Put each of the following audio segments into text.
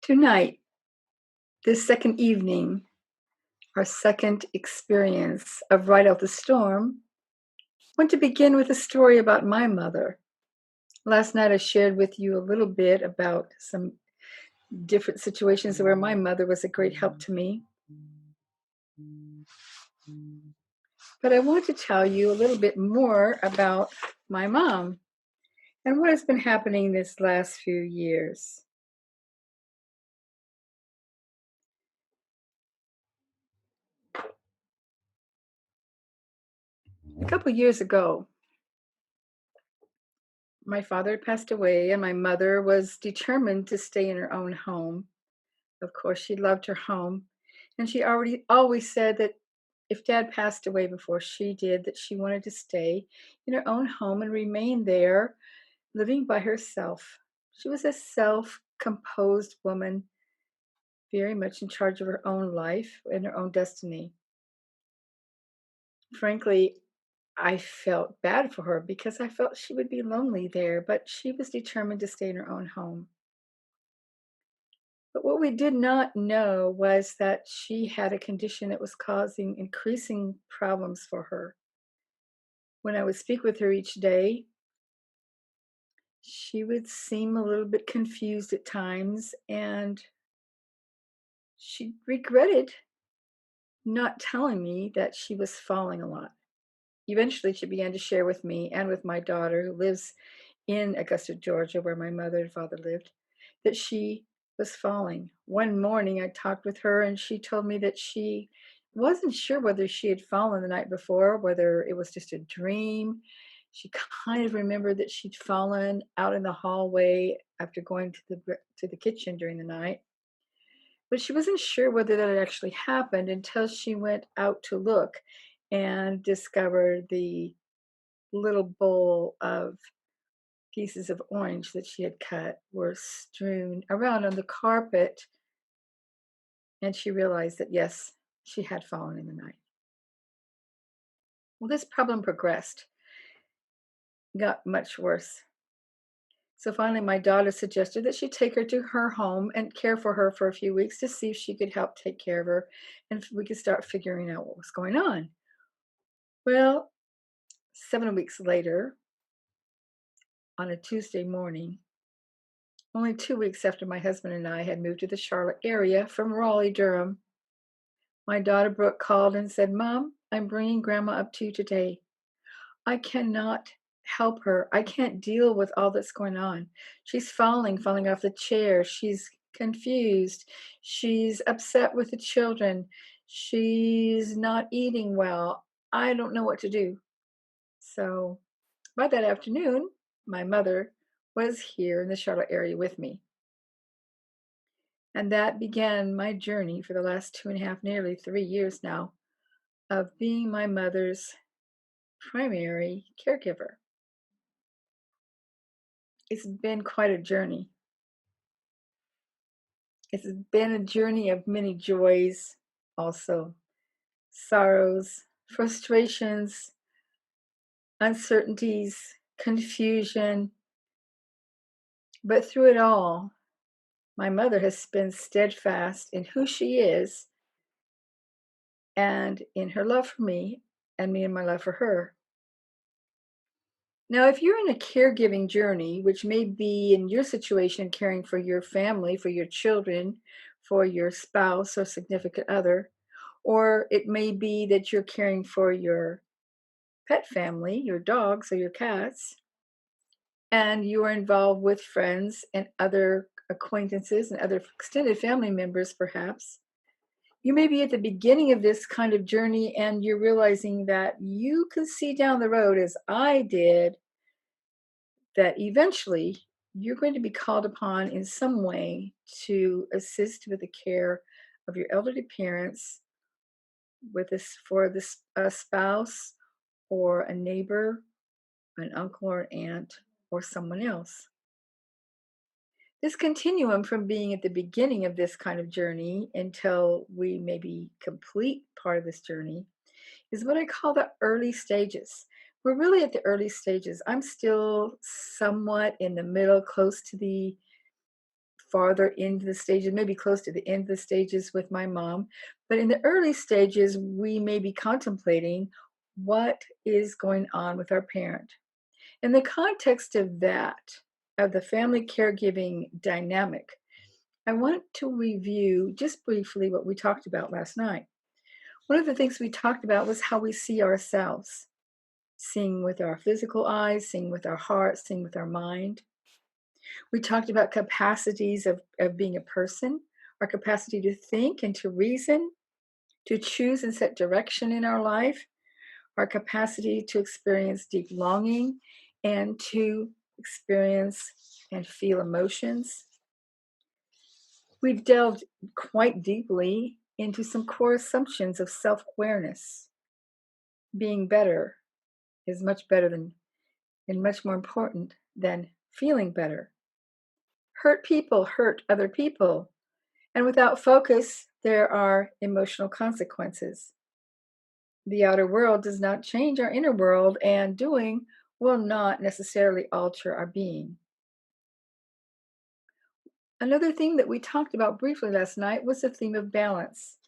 Tonight, this second evening, our second experience of Ride Out the Storm, I want to begin with a story about my mother. Last night, I shared with you a little bit about some different situations where my mother was a great help to me. But I want to tell you a little bit more about my mom and what has been happening this last few years. A couple years ago, my father had passed away, and my mother was determined to stay in her own home. Of course, she loved her home, and she always said that if Dad passed away before she did, that she wanted to stay in her own home and remain there, living by herself. She was a self-composed woman, very much in charge of her own life and her own destiny. Frankly, I felt bad for her because I felt she would be lonely there, but she was determined to stay in her own home. But what we did not know was that she had a condition that was causing increasing problems for her. When I would speak with her each day, she would seem a little bit confused at times, and she regretted not telling me that she was falling a lot. Eventually, she began to share with me and with my daughter, who lives in Augusta, Georgia, where my mother and father lived, that she was falling. One morning, I talked with her, and she told me that she wasn't sure whether she had fallen the night before, whether it was just a dream. She kind of remembered that she'd fallen out in the hallway after going to the kitchen during the night, but she wasn't sure whether that had actually happened until she went out to look and discovered the little bowl of pieces of orange that she had cut were strewn around on the carpet, and she realized that, yes, she had fallen in the night. Well, this problem progressed, got much worse. So finally, my daughter suggested that she take her to her home and care for her for a few weeks to see if she could help take care of her and if we could start figuring out what was going on. Well, 7 weeks later, on a Tuesday morning, only 2 weeks after my husband and I had moved to the Charlotte area from Raleigh, Durham, my daughter Brooke called and said, "Mom, I'm bringing Grandma up to you today. I cannot help her. I can't deal with all that's going on. She's falling off the chair. She's confused. She's upset with the children. She's not eating well. I don't know what to do." So by that afternoon, my mother was here in the Charlotte area with me. And that began my journey for the last 2.5, nearly 3 years now, of being my mother's primary caregiver. It's been quite a journey. It's been a journey of many joys, also sorrows, frustrations, uncertainties, confusion. But through it all, my mother has been steadfast in who she is and in her love for me and me in my love for her. Now, if you're in a caregiving journey, which may be in your situation caring for your family, for your children, for your spouse or significant other, or it may be that you're caring for your pet family, your dogs or your cats, and you are involved with friends and other acquaintances and other extended family members, perhaps. You may be at the beginning of this kind of journey and you're realizing that you can see down the road, as I did, that eventually you're going to be called upon in some way to assist with the care of your elderly parents, with this for this a spouse or a neighbor, an uncle or an aunt, or someone else. This continuum from being at the beginning of this kind of journey until we maybe complete part of this journey is what I call the early stages. We're really at the early stages. I'm still somewhat in the middle, close to the farther into the stages, maybe close to the end of the stages with my mom. But in the early stages, we may be contemplating what is going on with our parent. In the context of that, of the family caregiving dynamic, I want to review just briefly what we talked about last night. One of the things we talked about was how we see ourselves, seeing with our physical eyes, seeing with our heart, seeing with our mind. We talked about capacities of being a person, our capacity to think and to reason, to choose and set direction in our life, our capacity to experience deep longing and to experience and feel emotions. We've delved quite deeply into some core assumptions of self awareness. Being better is much better than and much more important than feeling better. Hurt people hurt other people. And without focus, there are emotional consequences. The outer world does not change our inner world, and doing will not necessarily alter our being. Another thing that we talked about briefly last night was the theme of balance.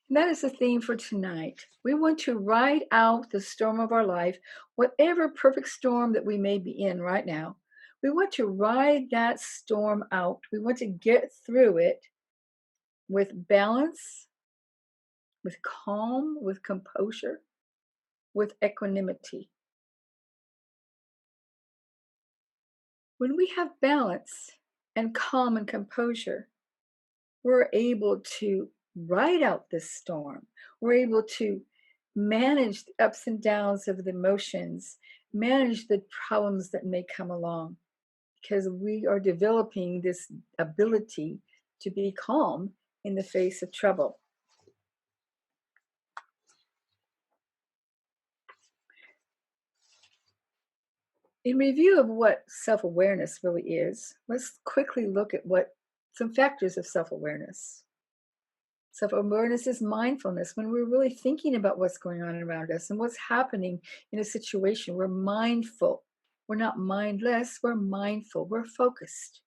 And that is the theme for tonight. We want to ride out the storm of our life, whatever perfect storm that we may be in right now. We want to ride that storm out. We want to get through it with balance, with calm, with composure, with equanimity. When we have balance and calm and composure, we're able to ride out this storm. We're able to manage the ups and downs of the emotions, manage the problems that may come along, because we are developing this ability to be calm in the face of trouble. In review of what self awareness really is, let's quickly look at what some factors of self awareness. Self awareness is mindfulness. When we're really thinking about what's going on around us and what's happening in a situation, we're mindful. We're not mindless, we're mindful, we're focused.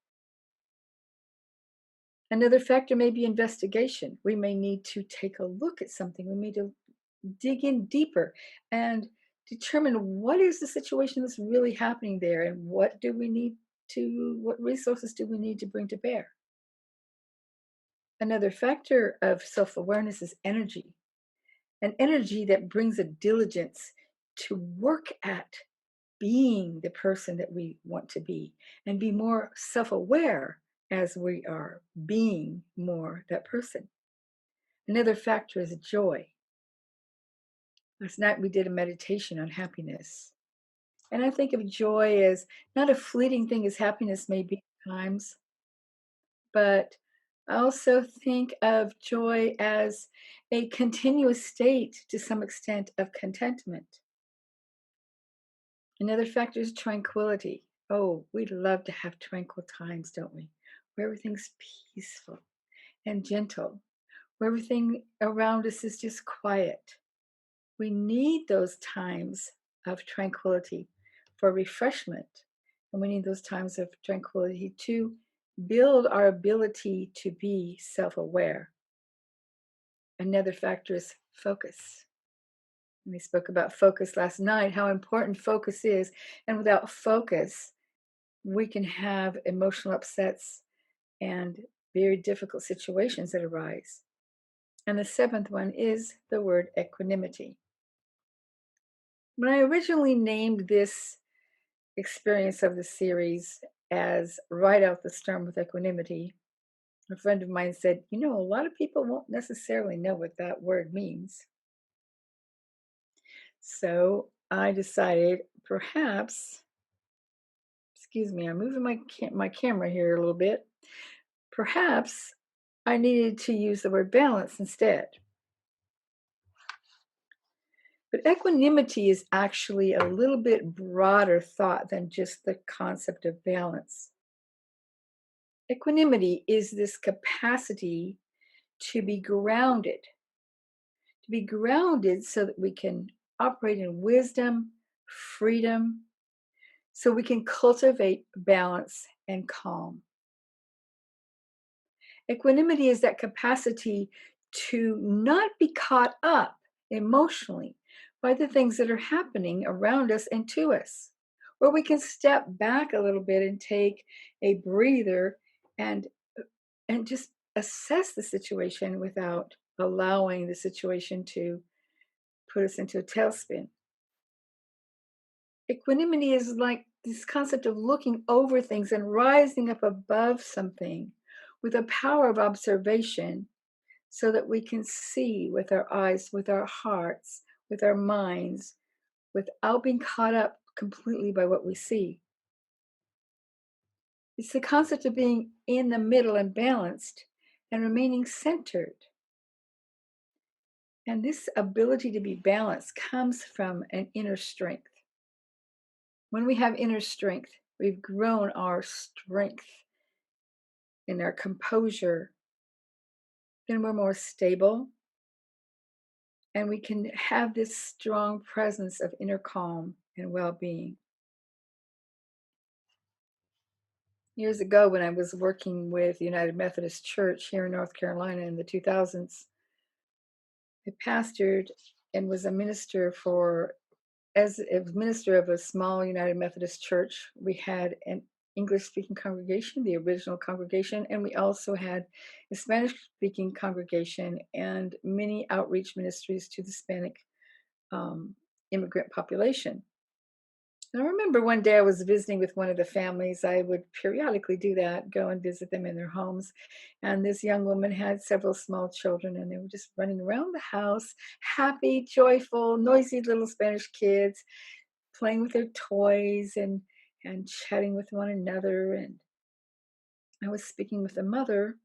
Another factor may be investigation. We may need to take a look at something. We need to dig in deeper and determine what is the situation that's really happening there and what resources do we need to bring to bear. Another factor of self-awareness is energy, an energy that brings a diligence to work at being the person that we want to be and be more self-aware as we are being more that person. Another factor is joy. Last night we did a meditation on happiness. And I think of joy as not a fleeting thing as happiness may be at times, but I also think of joy as a continuous state to some extent of contentment. Another factor is tranquility. Oh, we'd love to have tranquil times, don't we? Where everything's peaceful and gentle, where everything around us is just quiet. We need those times of tranquility for refreshment. And we need those times of tranquility to build our ability to be self aware. Another factor is focus. We spoke about focus last night, how important focus is. And without focus, we can have emotional upsets and very difficult situations that arise. And the seventh one is the word equanimity. When I originally named this experience of the series as Ride Out the Storm with Equanimity, a friend of mine said, a lot of people won't necessarily know what that word means. So I decided perhaps, excuse me, I'm moving my camera here a little bit. Perhaps I needed to use the word balance instead. But equanimity is actually a little bit broader thought than just the concept of balance. Equanimity is this capacity to be grounded so that we can operate in wisdom, freedom, so we can cultivate balance and calm. Equanimity is that capacity to not be caught up emotionally by the things that are happening around us and to us, where we can step back a little bit and take a breather and just assess the situation without allowing the situation to put us into a tailspin. Equanimity is like this concept of looking over things and rising up above something with a power of observation so that we can see with our eyes, with our hearts, with our minds, without being caught up completely by what we see. It's the concept of being in the middle and balanced and remaining centered. And this ability to be balanced comes from an inner strength. When we have inner strength, we've grown our strength and our composure, then we're more stable and we can have this strong presence of inner calm and well being. Years ago, when I was working with United Methodist Church here in North Carolina in the 2000s, I pastored and was a minister for, as a minister of a small United Methodist church. We had an English speaking congregation, the original congregation, and we also had a Spanish speaking congregation and many outreach ministries to the Hispanic immigrant population. And I remember one day I was visiting with one of the families. I would periodically do that, go and visit them in their homes. And this young woman had several small children, and they were just running around the house, happy, joyful, noisy little Spanish kids, playing with their toys and chatting with one another. And I was speaking with the mother,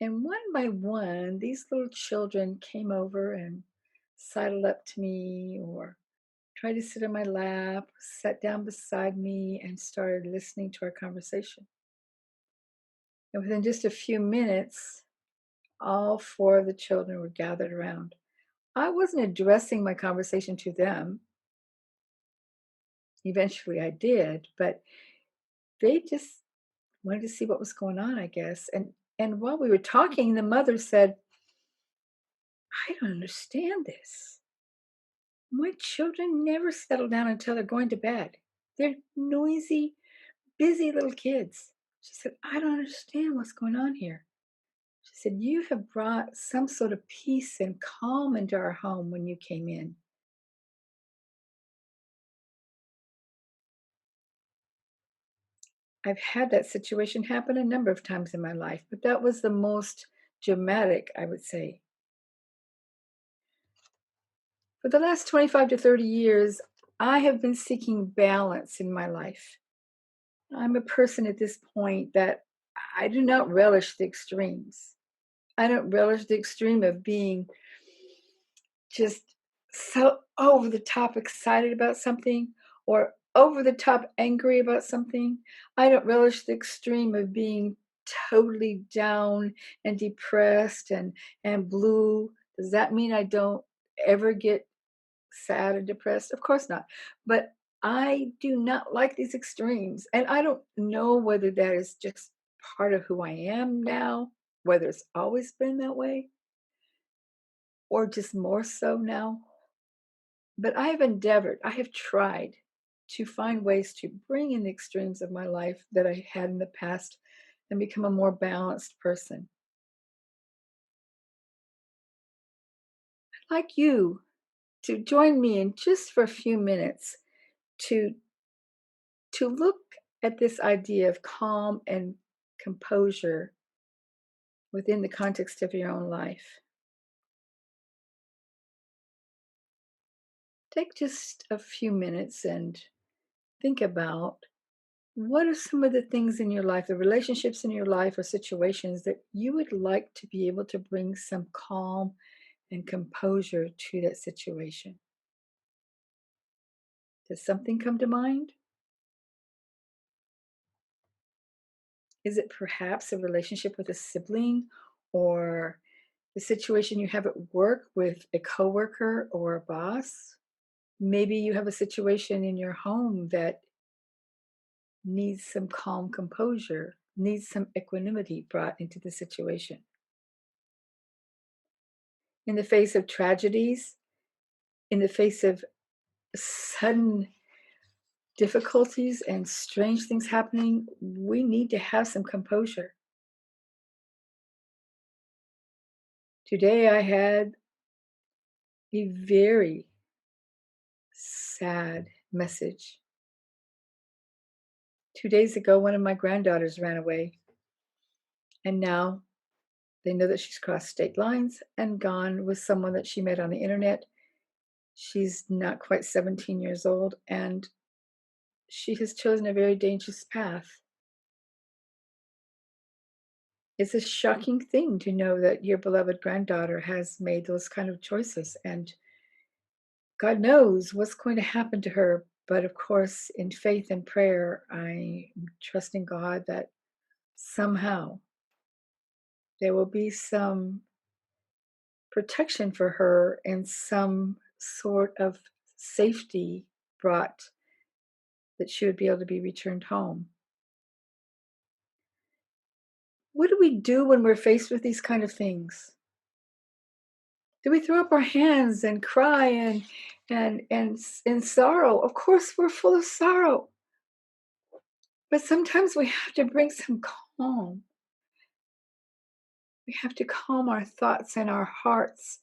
and one by one, these little children came over and sidled up to me or tried to sit on my lap, sat down beside me, and started listening to our conversation. And within just a few minutes, all four of the children were gathered around. I wasn't addressing my conversation to them. Eventually I did, but they just wanted to see what was going on, I guess. And while we were talking, the mother said, "I don't understand this. My children never settle down until they're going to bed. They're noisy, busy little kids." She said, "I don't understand what's going on here." She said, "You have brought some sort of peace and calm into our home when you came in." I've had that situation happen a number of times in my life, but that was the most dramatic, I would say. For the last 25 to 30 years, I have been seeking balance in my life. I'm a person at this point that I do not relish the extremes. I don't relish the extreme of being just so over the top excited about something or over the top angry about something. I don't relish the extreme of being totally down and depressed and blue. Does that mean I don't ever get sad or depressed? Of course not. But I do not like these extremes. And I don't know whether that is just part of who I am now, whether it's always been that way, or just more so now. But I have endeavored, I have tried to find ways to bring in the extremes of my life that I had in the past and become a more balanced person. I'd like you to join me in just for a few minutes to look at this idea of calm and composure within the context of your own life. Take just a few minutes and think about what are some of the things in your life, the relationships in your life or situations that you would like to be able to bring some calm and composure to that situation? Does something come to mind? Is it perhaps a relationship with a sibling or the situation you have at work with a coworker or a boss? Maybe you have a situation in your home that needs some calm composure. needs some equanimity brought into the situation. In the face of tragedies, in the face of sudden difficulties and strange things happening, we need to have some composure. Today I had a very sad message. 2 days ago, one of my granddaughters ran away, and now they know that she's crossed state lines and gone with someone that she met on the internet. She's not quite 17 years old, and she has chosen a very dangerous path. It's a shocking thing to know that your beloved granddaughter has made those kind of choices, and God knows what's going to happen to her. But of course, in faith and prayer, I am trusting God that somehow there will be some protection for her and some sort of safety brought, that she would be able to be returned home. What do we do when we're faced with these kind of things? Do we throw up our hands and cry and sorrow? Of course, we're full of sorrow, but sometimes we have to bring some calm. We have to calm our thoughts and our hearts,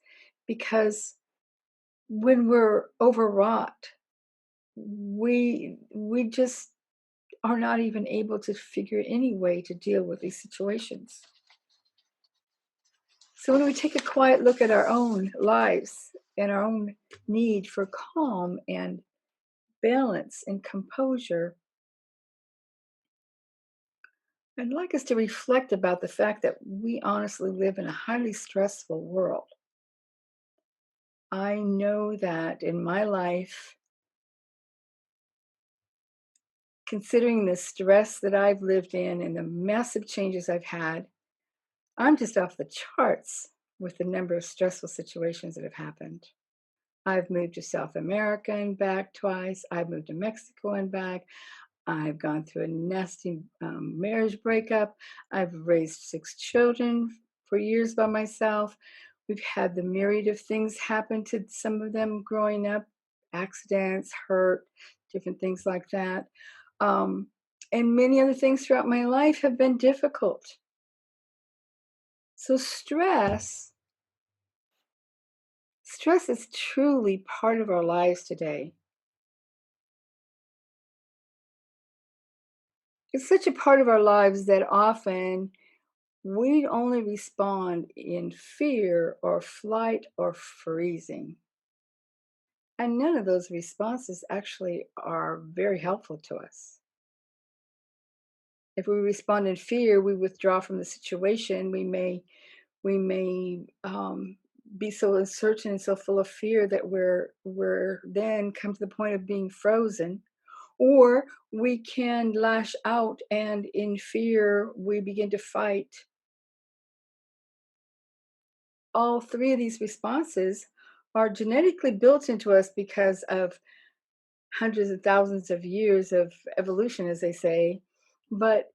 because when we're overwrought, we just are not even able to figure any way to deal with these situations. So when we take a quiet look at our own lives and our own need for calm and balance and composure, I'd like us to reflect about the fact that we honestly live in a highly stressful world. I know that in my life, considering the stress that I've lived in and the massive changes I've had, I'm just off the charts with the number of stressful situations that have happened. I've moved to South America and back twice. I've moved to Mexico and back. I've gone through a nasty marriage breakup. I've raised 6 children for years by myself. We've had the myriad of things happen to some of them growing up, accidents, hurt, different things like that. Um, and many other things throughout my life have been difficult. So stress is truly part of our lives today. It's such a part of our lives that often we only respond in fear or flight or freezing. And none of those responses actually are very helpful to us. If we respond in fear, we withdraw from the situation. We may be so uncertain and so full of fear that we're then come to the point of being frozen. Or we can lash out, and in fear, we begin to fight. All three of these responses are genetically built into us because of hundreds of thousands of years of evolution, as they say, but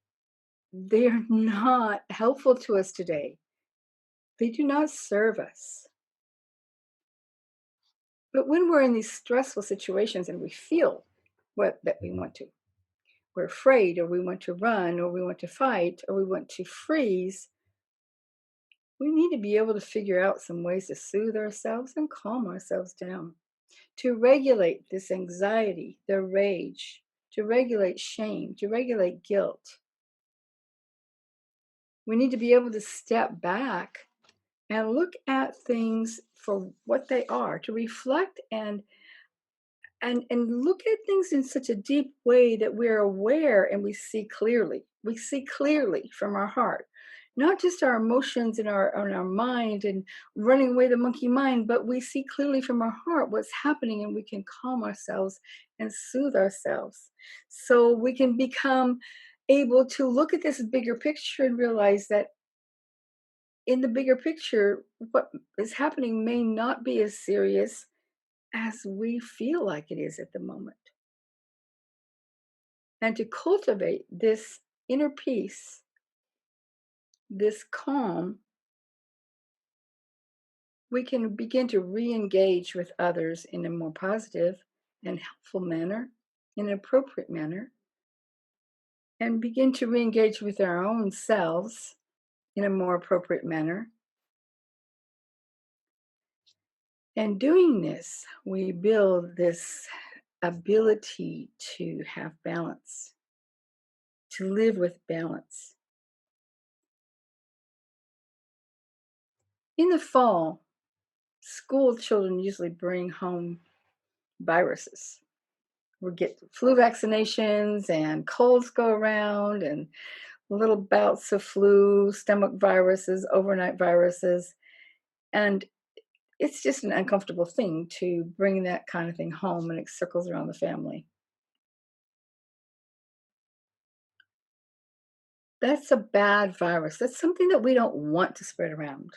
they're not helpful to us today. They do not serve us. But when we're in these stressful situations and we feel that we want to, we're afraid, or we want to run, or we want to fight, or we want to freeze, we need to be able to figure out some ways to soothe ourselves and calm ourselves down, to regulate this anxiety, the rage, to regulate shame, to regulate guilt. We need to be able to step back and look at things for what they are, to reflect and look at things in such a deep way that we're aware and we see clearly. We see clearly from our heart, not just our emotions and our mind and running away the monkey mind, but we see clearly from our heart what's happening, and we can calm ourselves and soothe ourselves, so we can become able to look at this bigger picture and realize that in the bigger picture, what is happening may not be as serious as we feel like it is at the moment. And to cultivate this inner peace this calm, we can begin to re-engage with others in a more positive and helpful manner, in an appropriate manner, and begin to re-engage with our own selves in a more appropriate manner. And doing this, we build this ability to have balance, to live with balance. In the fall, school children usually bring home viruses. We get flu vaccinations and colds go around and little bouts of flu, stomach viruses, overnight viruses. And it's just an uncomfortable thing to bring that kind of thing home, and it circles around the family. That's a bad virus. That's something that we don't want to spread around.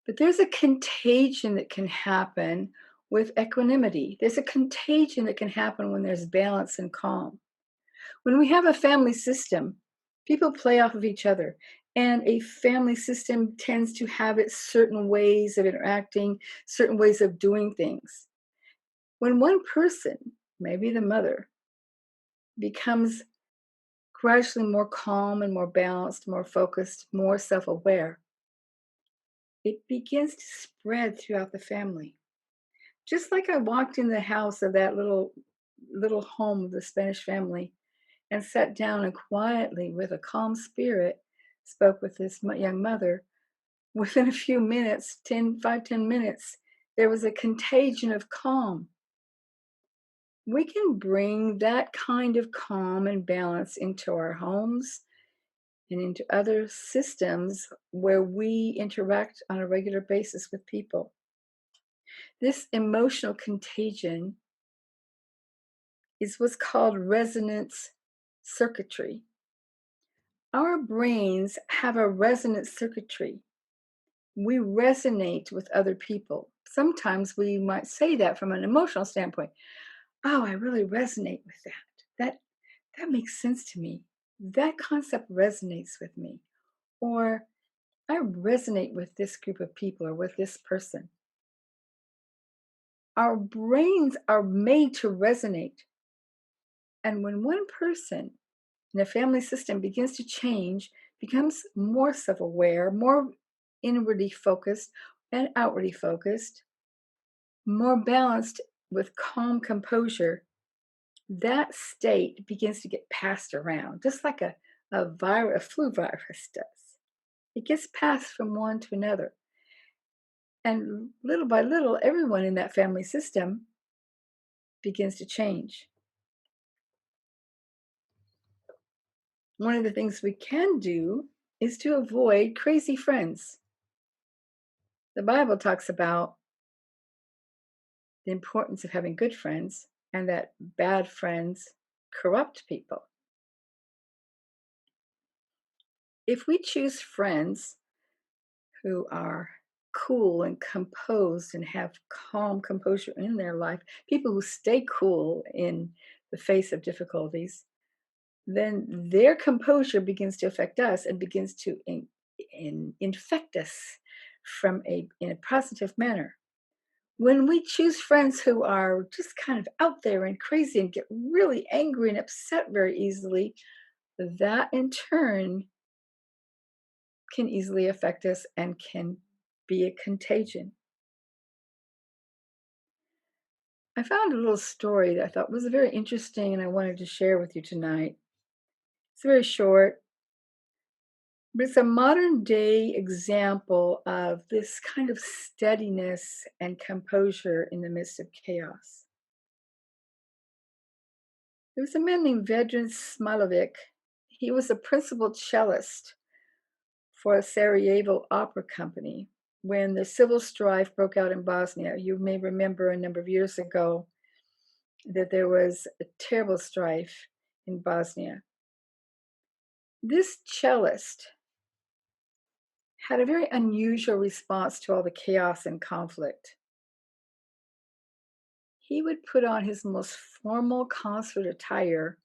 But there's a contagion that can happen with equanimity. There's a contagion that can happen when there's balance and calm. When we have a family system, people play off of each other. And a family system tends to have its certain ways of interacting, certain ways of doing things. When one person, maybe the mother, becomes gradually more calm and more balanced, more focused, more self aware, it begins to spread throughout the family. Just like I walked in the house of that little home of the Spanish family and sat down and quietly, with a calm spirit, spoke with this young mother. Within a few minutes, 10 minutes, there was a contagion of calm. We can bring that kind of calm and balance into our homes and into other systems where we interact on a regular basis with people. This emotional contagion is what's called resonance circuitry. Our brains have a resonance circuitry. We resonate with other people. Sometimes we might say that from an emotional standpoint. Oh, I really resonate with that. That makes sense to me. That concept resonates with me. Or I resonate with this group of people or with this person. Our brains are made to resonate. And when one person in a family system begins to change, becomes more self aware, more inwardly focused and outwardly focused, more balanced with calm composure, that state begins to get passed around, just like a flu virus does. It gets passed from one to another. And little by little, everyone in that family system begins to change. One of the things we can do is to avoid crazy friends. The Bible talks about the importance of having good friends and that bad friends corrupt people. If we choose friends who are cool and composed and have calm composure in their life, people who stay cool in the face of difficulties, then their composure begins to affect us and begins to infect us in a positive manner. When we choose friends who are just kind of out there and crazy and get really angry and upset very easily, that in turn can easily affect us and can be a contagion. I found a little story that I thought was very interesting and I wanted to share with you tonight. It's very short, but it's a modern day example of this kind of steadiness and composure in the midst of chaos. There was a man named Vedran Smilovic. He was a principal cellist for a Sarajevo opera company when the civil strife broke out in Bosnia. You may remember a number of years ago that there was a terrible strife in Bosnia. This cellist had a very unusual response to all the chaos and conflict. He would put on his most formal concert attire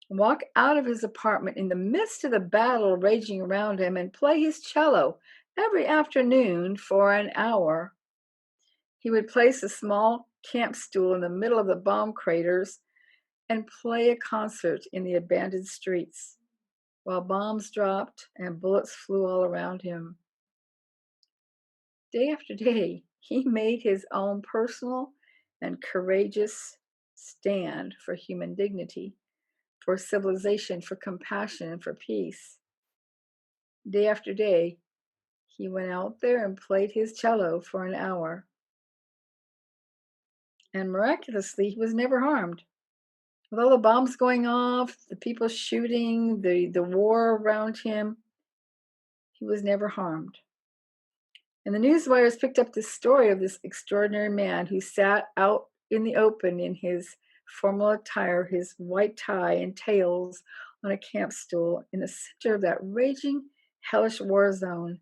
walk out of his apartment in the midst of the battle raging around him and play his cello every afternoon for an hour. He would place a small camp stool in the middle of the bomb craters and play a concert in the abandoned streets while bombs dropped and bullets flew all around him. Day after day, he made his own personal and courageous stand for human dignity, for civilization, for compassion, and for peace. Day after day, he went out there and played his cello for an hour. And miraculously, he was never harmed. With all the bombs going off, the people shooting, the war around him, he was never harmed. And the newswires picked up this story of this extraordinary man who sat out in the open in his formal attire, his white tie and tails on a camp stool in the center of that raging, hellish war zone,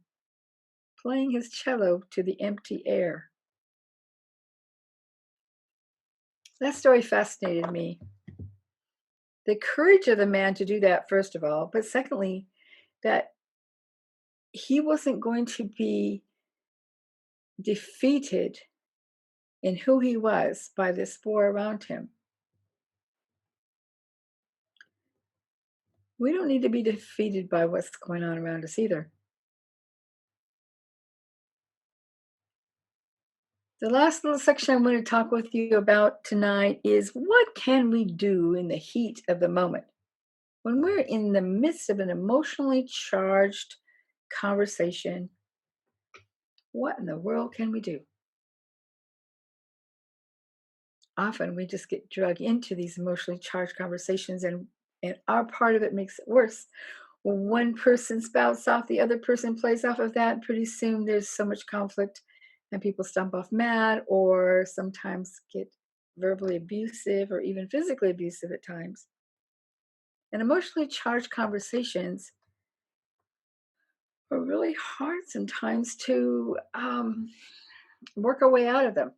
playing his cello to the empty air. That story fascinated me. The courage of the man to do that, first of all, but secondly, that he wasn't going to be defeated in who he was by this war around him. We don't need to be defeated by what's going on around us either. The last little section I want to talk with you about tonight is what can we do in the heat of the moment? When we're in the midst of an emotionally charged conversation, what in the world can we do? Often we just get dragged into these emotionally charged conversations, and our part of it makes it worse. When one person spouts off, the other person plays off of that. Pretty soon there's so much conflict, and people stomp off mad or sometimes get verbally abusive or even physically abusive at times. And emotionally charged conversations are really hard sometimes to work our way out of them.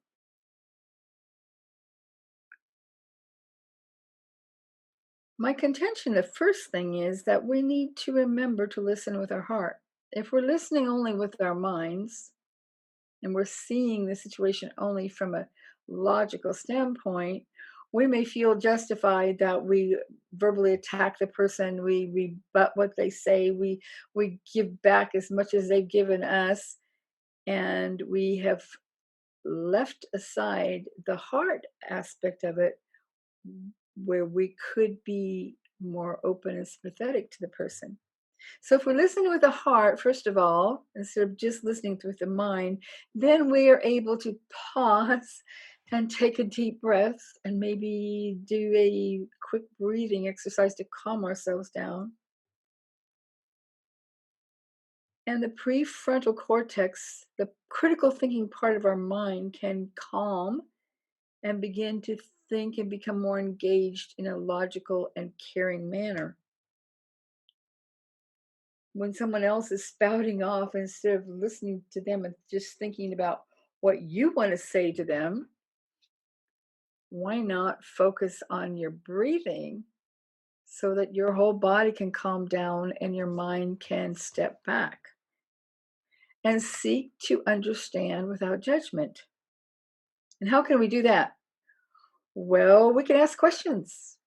My contention, the first thing is that we need to remember to listen with our heart. If we're listening only with our minds and we're seeing the situation only from a logical standpoint, we may feel justified that we verbally attack the person, we rebut what they say, we give back as much as they've given us, and we have left aside the heart aspect of it where we could be more open and sympathetic to the person. So if we're listening with the heart, first of all, instead of just listening with the mind, then we are able to pause and take a deep breath and maybe do a quick breathing exercise to calm ourselves down. And the prefrontal cortex, the critical thinking part of our mind, can calm and begin to think and become more engaged in a logical and caring manner. When someone else is spouting off, instead of listening to them and just thinking about what you want to say to them, why not focus on your breathing so that your whole body can calm down and your mind can step back and seek to understand without judgment? And how can we do that? Well, we can ask questions.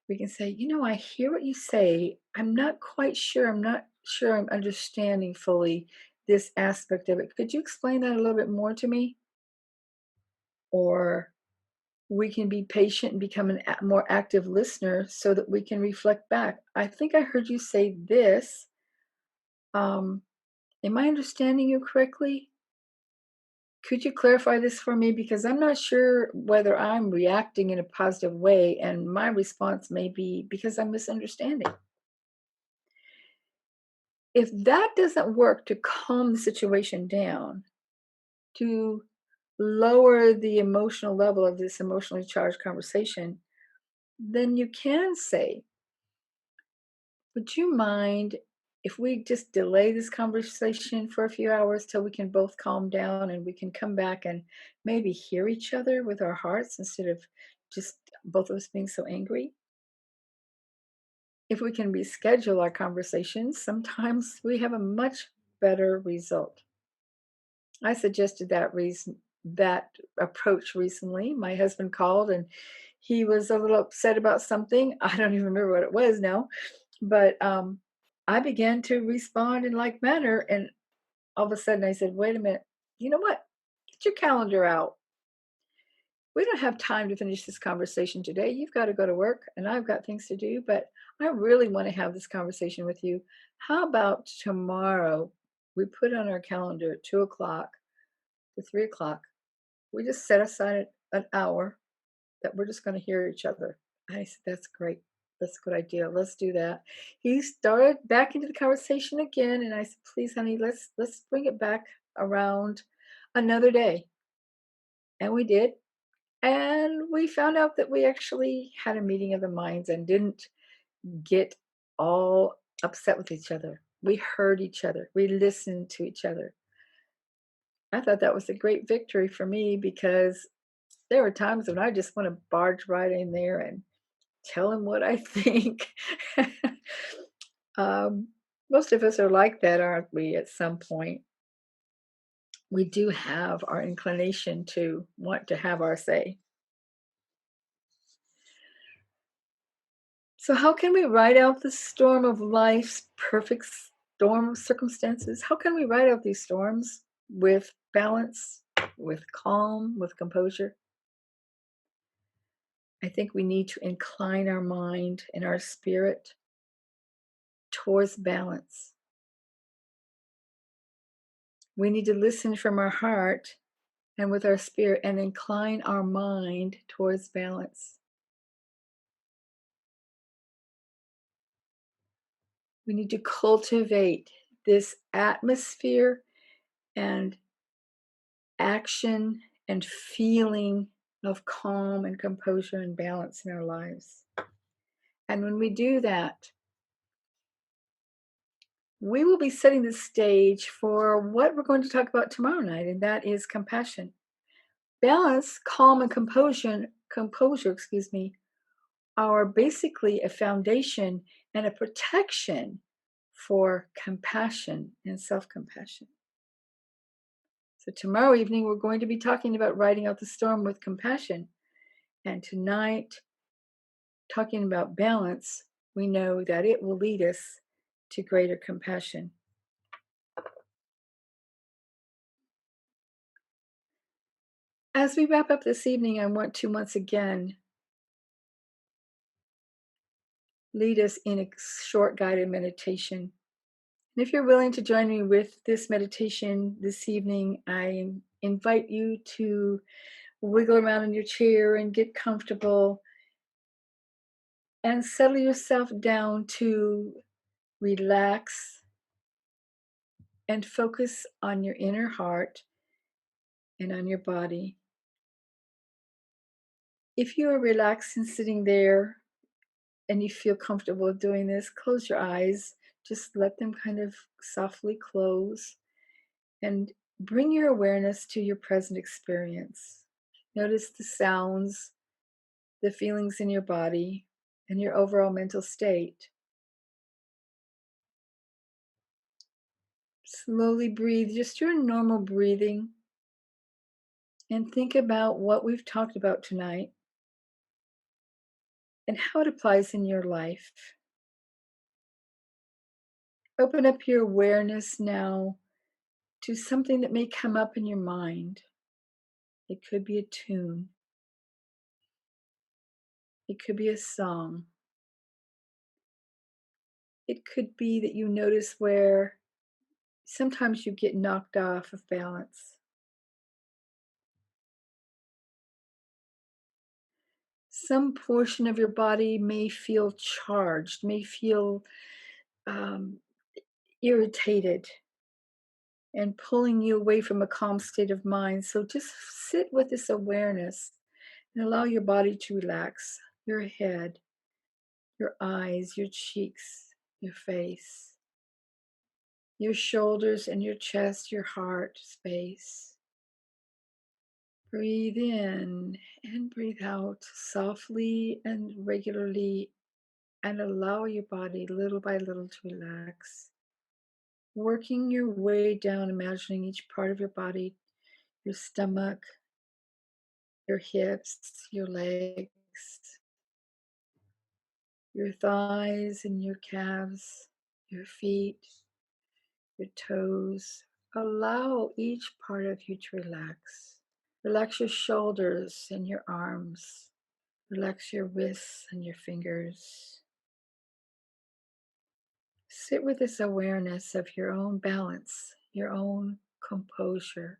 We can say, I hear what you say. I'm not quite sure. I'm not sure I'm understanding fully this aspect of it. Could you explain that a little bit more to me? Or we can be patient and become a more active listener so that we can reflect back. I think I heard you say this. Um, am I understanding you correctly? Could you clarify this for me? Because I'm not sure whether I'm reacting in a positive way, and my response may be because I'm misunderstanding. If that doesn't work to calm the situation down, to lower the emotional level of this emotionally charged conversation, then you can say, would you mind if we just delay this conversation for a few hours till we can both calm down and we can come back and maybe hear each other with our hearts instead of just both of us being so angry? If we can reschedule our conversations, sometimes we have a much better result. I suggested that approach recently. My husband called and he was a little upset about something. I don't even remember what it was now, but I began to respond in like manner, and all of a sudden I said, "Wait a minute. You know what? Get your calendar out. We don't have time to finish this conversation today. You've got to go to work and I've got things to do, but I really want to have this conversation with you. How about tomorrow we put on our calendar at 2 o'clock to 3 o'clock? We just set aside an hour that we're just going to hear each other." I said, "That's great. That's a good idea. Let's do that." He started back into the conversation again, and I said, "Please, honey, let's bring it back around another day." And we did. And we found out that we actually had a meeting of the minds and didn't get all upset with each other. We heard each other. We listened to each other. I thought that was a great victory for me because there were times when I just want to barge right in there and tell him what I think. um, Most of us are like that, aren't we? At some point, we do have our inclination to want to have our say. So, how can we ride out the storm of life's perfect storm of circumstances? How can we ride out these storms with balance, with calm, with composure? I think we need to incline our mind and our spirit towards balance. We need to listen from our heart and with our spirit and incline our mind towards balance. We need to cultivate this atmosphere and action and feeling of calm and composure and balance in our lives. And when we do that, we will be setting the stage for what we're going to talk about tomorrow night, and that is compassion. Balance, calm, and composure, are basically a foundation and a protection for compassion and self-compassion. So tomorrow evening, we're going to be talking about riding out the storm with compassion. And tonight, talking about balance, we know that it will lead us to greater compassion. As we wrap up this evening, I want to once again lead us in a short guided meditation. And if you're willing to join me with this meditation this evening, I invite you to wiggle around in your chair and get comfortable and settle yourself down to relax and focus on your inner heart and on your body. If you are relaxed and sitting there and you feel comfortable doing this, close your eyes. Just let them kind of softly close and bring your awareness to your present experience. Notice the sounds, the feelings in your body, and your overall mental state. Slowly breathe, just your normal breathing, and think about what we've talked about tonight and how it applies in your life. Open up your awareness now to something that may come up in your mind. It could be a tune, it could be a song, it could be that you notice where sometimes you get knocked off of balance. Some portion of your body may feel charged, may feel um, irritated and pulling you away from a calm state of mind. So just sit with this awareness and allow your body to relax. Your head, your eyes, your cheeks, your face, your shoulders and your chest, your heart space. Breathe in and breathe out softly and regularly and allow your body little by little to relax. Working your way down, imagining each part of your body, your stomach, your hips, your legs, your thighs and your calves, your feet, your toes. Allow each part of you to relax. Relax your shoulders and your arms. Relax your wrists and your fingers. Sit with this awareness of your own balance, your own composure.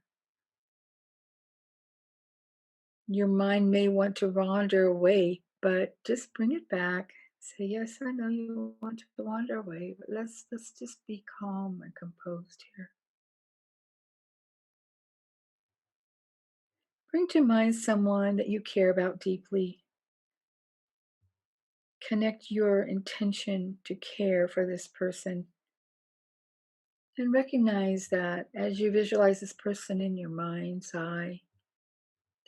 Your mind may want to wander away, but just bring it back. Say, yes, I know you want to wander away, but let's just be calm and composed here. Bring to mind someone that you care about deeply. Connect your intention to care for this person. And recognize that as you visualize this person in your mind's eye,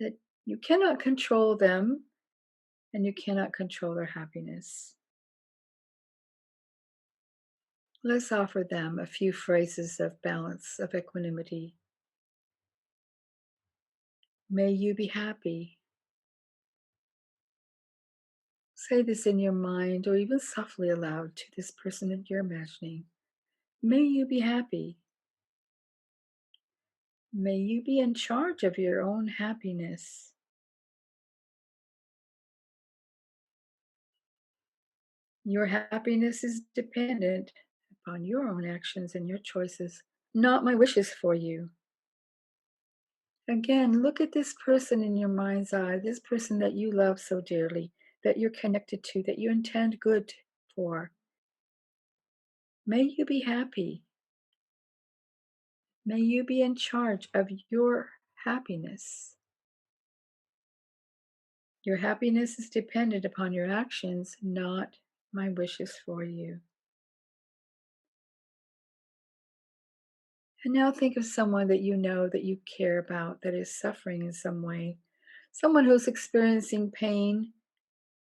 that you cannot control them and you cannot control their happiness. Let's offer them a few phrases of balance, of equanimity. May you be happy. Say this in your mind or even softly aloud to this person that you're imagining. May you be happy. May you be in charge of your own happiness. Your happiness is dependent upon your own actions and your choices, not my wishes for you. Again, look at this person in your mind's eye, this person that you love so dearly, that you're connected to, that you intend good for. May you be happy. May you be in charge of your happiness. Your happiness is dependent upon your actions, not my wishes for you. And now think of someone that you know that you care about that is suffering in some way, someone who's experiencing pain,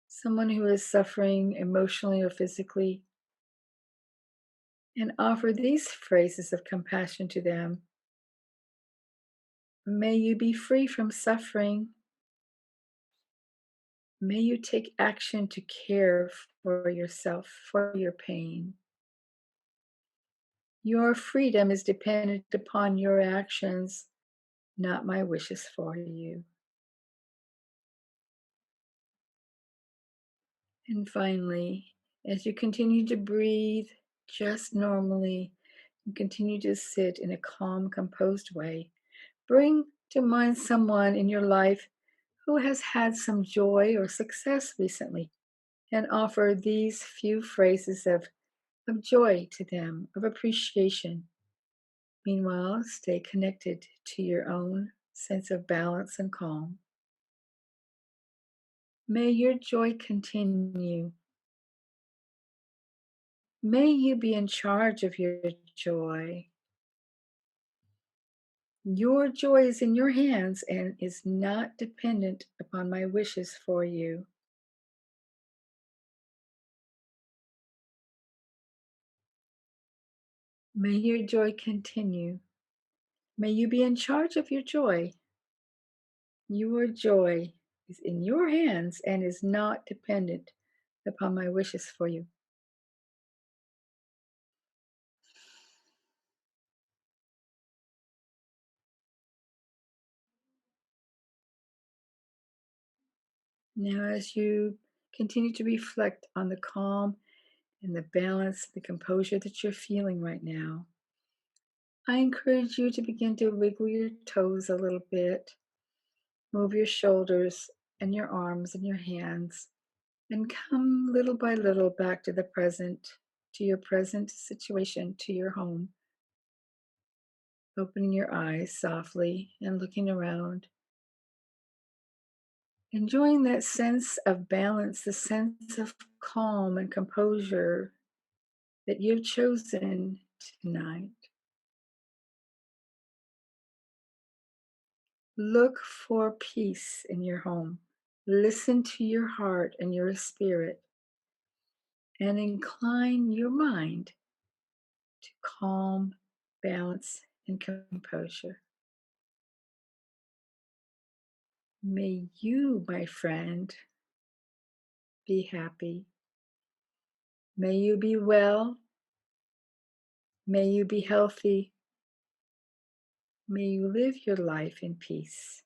someone who is suffering emotionally or physically, and offer these phrases of compassion to them. May you be free from suffering. May you take action to care for yourself, for your pain. Your freedom is dependent upon your actions, not my wishes for you. And finally, as you continue to breathe just normally and continue to sit in a calm, composed way, bring to mind someone in your life who has had some joy or success recently and offer these few phrases of joy to them, of appreciation. Meanwhile, stay connected to your own sense of balance and calm. May your joy continue. May you be in charge of your joy. Your joy is in your hands and is not dependent upon my wishes for you. May your joy continue. May you be in charge of your joy. Your joy is in your hands and is not dependent upon my wishes for you. Now, as you continue to reflect on the calm and the balance, the composure that you're feeling right now, I encourage you to begin to wiggle your toes a little bit, move your shoulders and your arms and your hands, and come little by little back to the present, to your present situation, to your home. Opening your eyes softly and looking around. Enjoying that sense of balance, the sense of calm and composure that you've chosen tonight. Look for peace in your home. Listen to your heart and your spirit. and incline your mind to calm, balance, and composure. May you, my friend, be happy. May you be well. May you be healthy. May you live your life in peace.